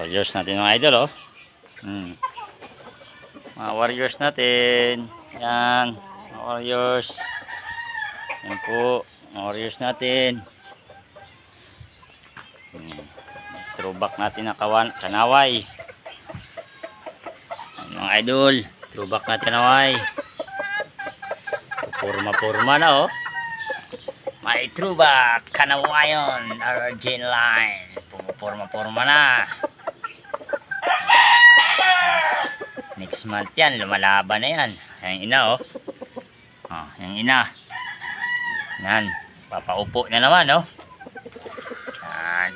Warriors natin mga idol, oh. Mga warriors natin. Yan. Mga warriors. Yan po. Mga warriors natin. Throwback natin na kanaway. Yan, mga idol. Throwback natin kanaway. Purma-purma na, oh. May throwback kanawayon. Argentine line. Purma-purma na. Next month yan, lumalaban na yan. Yung ina, oh. Oh, yung ina. Yan, papaupo na naman, oh. Yan.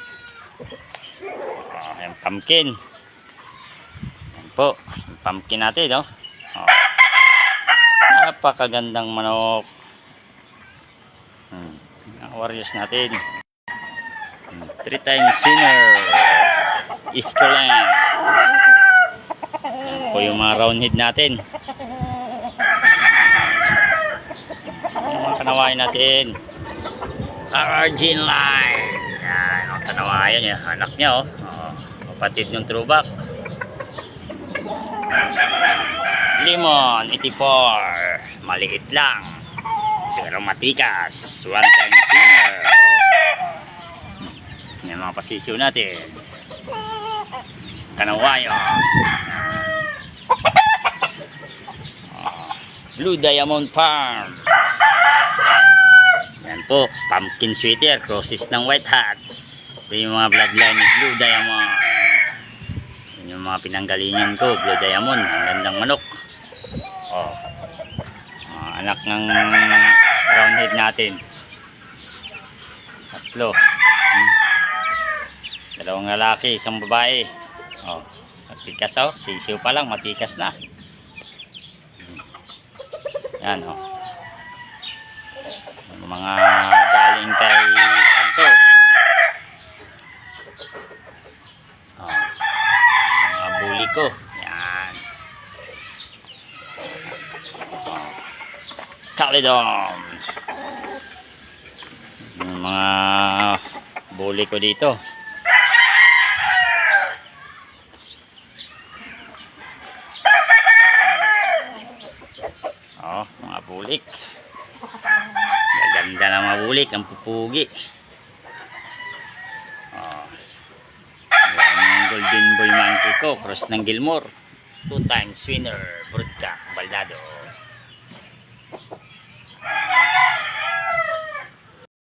Oh, yung pumpkin. Yan po, yung pumpkin natin, oh. Oh. Napakagandang manok. Warriors natin. 3 times winner. Iskolan. Yan po yung mga round head natin. Yung mga kanawayan natin. Argentine line. Yan, mga kanawayan niya. Anak niya, oh. Kapatid ng throwback. Limon, 84. Maliit lang. Pero matikas. 1 times winner. Yan mga pasisyo natin. Kanawayo. Blue Diamond Farm. Yan po, pumpkin sweater, crosses ng white hats. Yung mga bloodline ni Blue Diamond. Yan yung mga pinanggalingan ko, Blue Diamond. Ang gandang manok. Oh. Anak ng roundhead natin. 3. Dalawang lalaki, isang babae. Oh, matikas, oh. Sisiw pa lang, matikas na. Yan, oh. Mga galing kay Anto. Oh. Mga buli ko. Yan. Oh. Calidom. Yung mga buli ko dito. Oh, mga bulik. Gaganda na mga bulik, ang pupugi. Oh. Yung golden boy monkey ko, cross ng Gilmore. 2 times winner, Broodcock, Baldado.